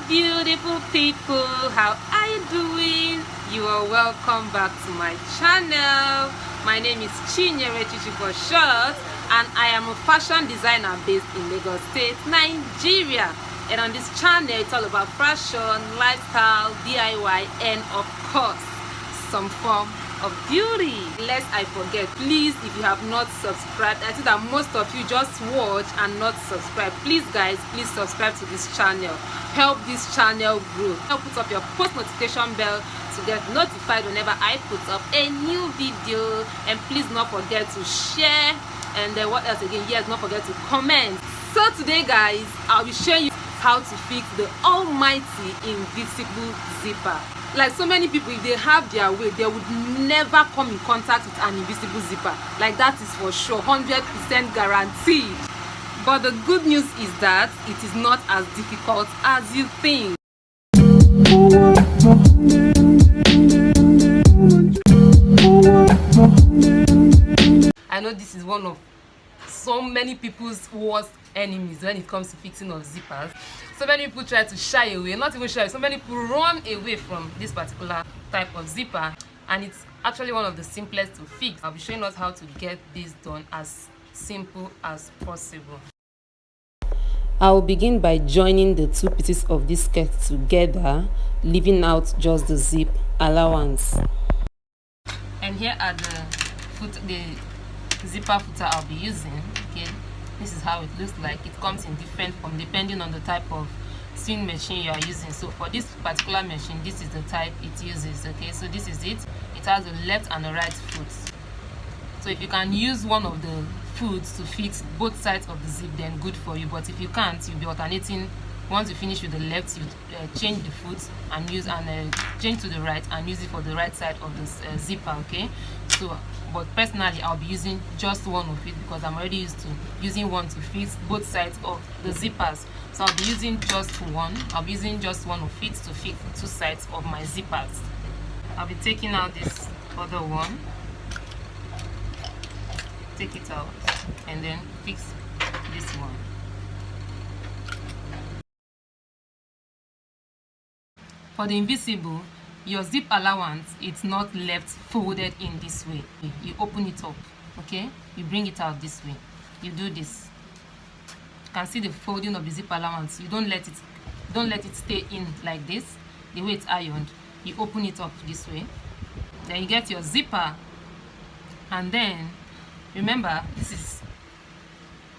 beautiful people, how are you doing? You are welcome back to my channel. My name is Chinyere Chichi for short, and I am a fashion designer based in Lagos State, Nigeria. And on this channel, it's all about fashion, lifestyle, DIY, and of course, some form of beauty. Lest I forget, please, if you have not subscribed, I think that most of you just watch and not subscribe. Please guys, please subscribe to this channel. Help this channel grow. Help put up your post notification bell to get notified whenever I put up a new video. And please not forget to share. And then what else again? Yes, not forget to comment. So today guys, I'll be showing you how to fix the almighty invisible zipper. Like so many people, if they have their way, they would never come in contact with an invisible zipper. Like that is for sure, 100% guaranteed. But the good news is that it is not as difficult as you think. I know this is one of so many people's worst enemies when it comes to fixing of zippers. So many people try to shy away, not even shy, so many people run away from this particular type of zipper, and it's actually one of the simplest to fix. I'll be showing us how to get this done as simple as possible. I will begin by joining the two pieces of this skirt together, leaving out just the zip allowance. And here are the zipper footer I'll be using. Okay, this is how it looks like. It comes in different form depending on the type of sewing machine you are using. So for this particular machine, this is the type it uses. Okay, so this is it. It has a left and a right foot. So if you can use one of the foots to fit both sides of the zip, then good for you. But if you can't, you'll be alternating. Once you finish with the left, you change the foot and use change to the right and use it for the right side of the zipper. Okay, so but personally I'll be using just one of it because I'm already used to using one to fit both sides of the zippers. So I'll be using just one. I'll be using just one of it to fit the two sides of my zippers. I'll be taking out this other one, take it out, and then fix this one. For the invisible, your zip allowance, it's not left folded in this way. You open it up, okay? You bring it out this way. You do this. You can see the folding of the zip allowance. You don't let it stay in like this, the way it's ironed. You open it up this way. Then you get your zipper, and then remember, this is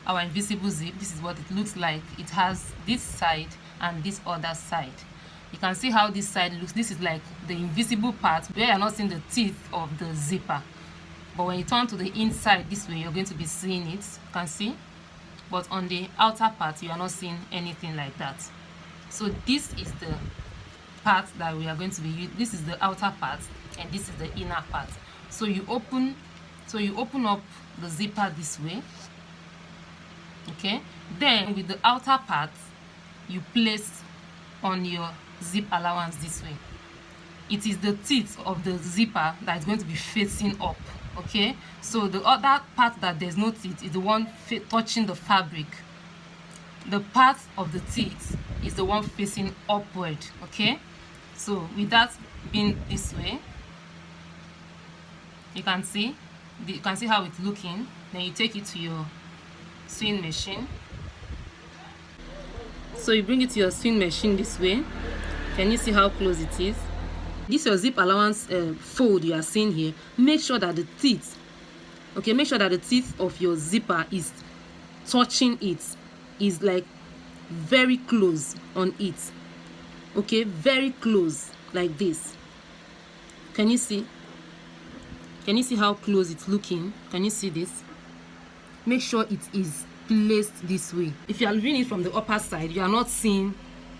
our invisible zip. This is what it looks like. It has this side and this other side. You can see how this side looks. This is like the invisible part where you're not seeing the teeth of the zipper. But when you turn to the inside this way, you're going to be seeing it. You can see. But on the outer part, you are not seeing anything like that. So this is the part that we are going to be using. This is the outer part, and this is the inner part. So you open up the zipper this way. Okay. Then with the outer part, you place on your zip allowance this way. It is the teeth of the zipper that is going to be facing up. Okay, so the other part that there's no teeth is the one touching the fabric. The part of the teeth is the one facing upward. Okay, so with that being this way, you can see how it's looking. Then you take it to your sewing machine. So you bring it to your sewing machine this way. Can you see how close it is? This your zip allowance fold you are seeing here. Make sure that the teeth, okay, make sure that the teeth of your zipper is touching it, is like very close on it. Okay, very close like this. Can you see? Can you see how close it's looking? Can you see this? Make sure it is placed this way. If you are viewing it from the upper side, you are not seeing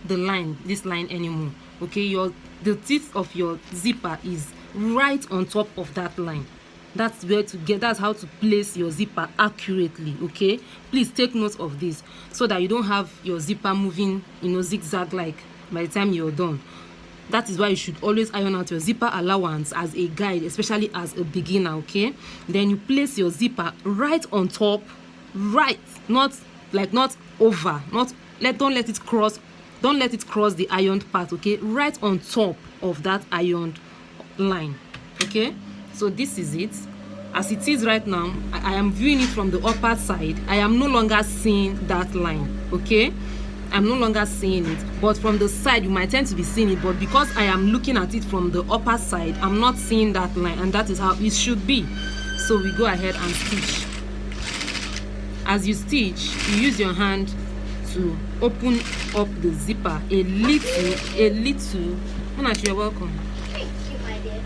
the line, this line anymore. Okay, the teeth of your zipper is right on top of that line. That's how to place your zipper accurately. Okay, please take note of this so that you don't have your zipper moving, zigzag like by the time you're done. That is why you should always iron out your zipper allowance as a guide, especially as a beginner. Okay, then you place your zipper right on top, right, not over, don't let it cross don't let it cross the ironed part, okay? Right on top of that ironed line, okay? So this is it. As it is right now, I am viewing it from the upper side. I am no longer seeing that line, okay? I'm no longer seeing it, but from the side you might tend to be seeing it, but because I am looking at it from the upper side, I'm not seeing that line, and that is how it should be. So we go ahead and stitch. As you stitch, you use your hand to open up the zipper a little. Mona, you're welcome. Thank you, my dear.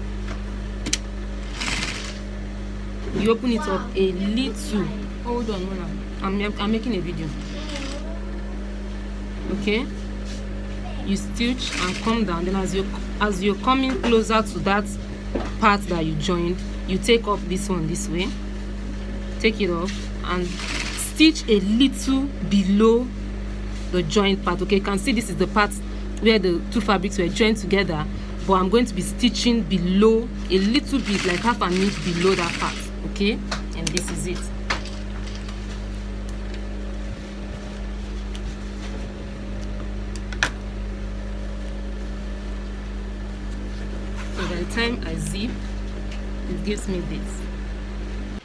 You open it up a little. Hold on, Mona. I'm making a video. Okay, you stitch and come down. Then as you're coming closer to that part that you joined, you take off this one this way, take it off and stitch a little below the joint part. Okay, you can see this is the part where the two fabrics were joined together, but I'm going to be stitching below a little bit, like half an inch below that part. Okay, and this is it. So by the time I zip, it gives me this.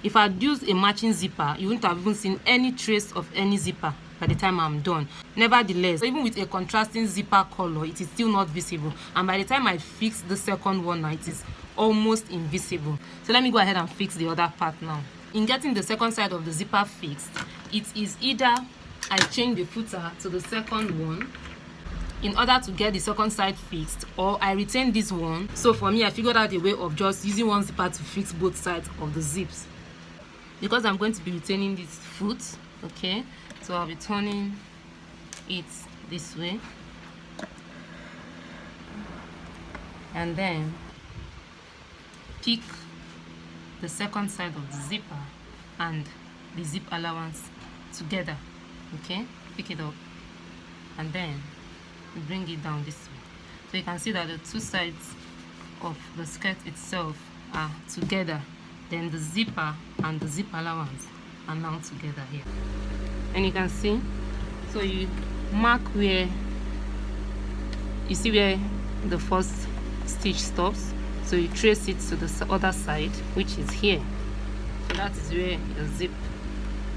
If I had used a matching zipper, you wouldn't have even seen any trace of any zipper by the time I'm done. Nevertheless, even with a contrasting zipper color, it is still not visible, and by the time I fix the second one now, it is almost invisible. So let me go ahead and fix the other part now. In getting the second side of the zipper fixed, it is either I change the footer to the second one in order to get the second side fixed, or I retain this one. So for me, I figured out a way of just using one zipper to fix both sides of the zips, because I'm going to be retaining this foot. Okay, so I'll be turning it this way, and then pick the second side of the zipper and the zip allowance together. Okay, pick it up and then bring it down this way. So you can see that the two sides of the skirt itself are together, then the zipper and the zip allowance are now together here, and you can see, so you mark where you see where the first stitch stops, so you trace it to the other side, which is here. So that is where your zip,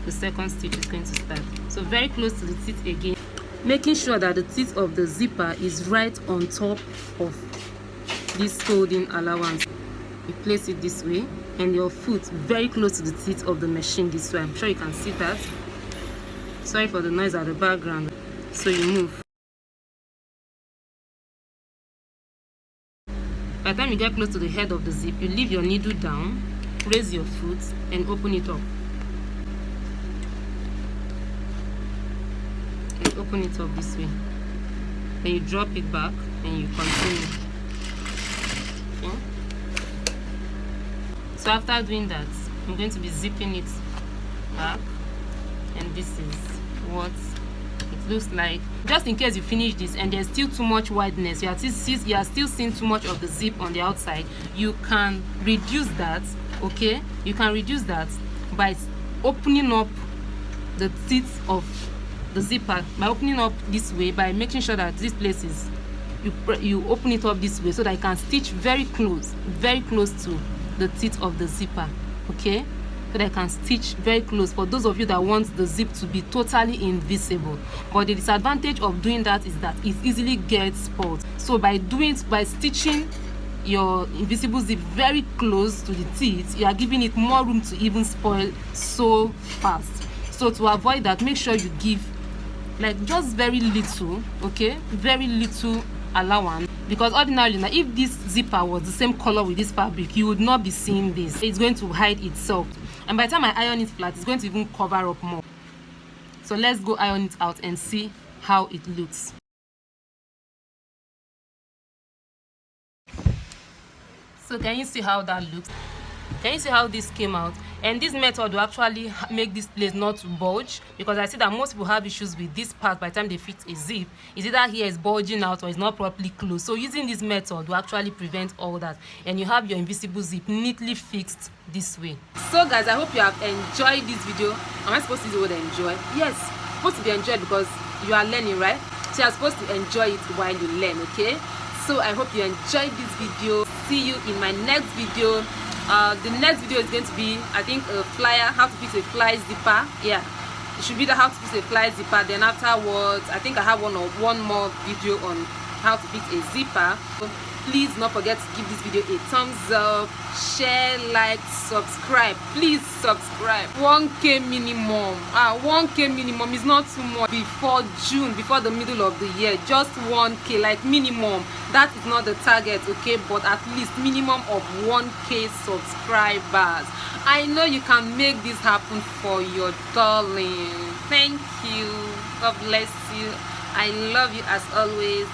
the second stitch, is going to start. So very close to the teeth again, making sure that the teeth of the zipper is right on top of this folding allowance. You place it this way, and your foot very close to the teeth of the machine this way. I'm sure you can see that. Sorry for the noise at the background. So you move. By the time you get close to the head of the zip, you leave your needle down, raise your foot, and open it up. And open it up this way. Then you drop it back and you continue. Okay? So after doing that, I'm going to be zipping it back, and this is what it looks like. Just in case you finish this and there's still too much wideness, you are still seeing too much of the zip on the outside, you can reduce that. Okay, you can reduce that by opening up the teeth of the zipper, by opening up this way, by making sure that this place is, you open it up this way so that you can stitch very close to the teeth of the zipper. Okay, so that I can stitch very close, for those of you that want the zip to be totally invisible. But the disadvantage of doing that is that it easily gets spoiled. So by stitching your invisible zip very close to the teeth, you are giving it more room to even spoil so fast. So to avoid that, make sure you give like just very little, okay, very little allowance, because ordinarily now, if this zipper was the same color with this fabric, you would not be seeing this. It's going to hide itself, and by the time I iron it flat, it's going to even cover up more. So let's go iron it out and see how it looks. So can you see how that looks? Can you see how this came out? And this method will actually make this place not to bulge, because I see that most people have issues with this part by the time they fit a zip. It's either here is bulging out or it's not properly closed. So using this method will actually prevent all that, and you have your invisible zip neatly fixed this way. So guys, I hope you have enjoyed this video. Am I supposed to use the word enjoy? Yes, supposed to be enjoyed because you are learning, right? So you're supposed to enjoy it while you learn, okay? So I hope you enjoyed this video. See you in my next video. The next video is going to be, I think, a flyer, how to fix a fly zipper. Yeah, it should be the how to fix a fly zipper. Then afterwards, I think I have one more video on how to fix a zipper. So please not forget to give this video a thumbs up, share, like, subscribe. Please subscribe. 1K minimum. 1K minimum is not too much. Before June, before the middle of the year, just 1K, like minimum. That is not the target, okay, but at least minimum of 1K subscribers. I know you can make this happen for your darling. Thank you. God bless you. I love you as always.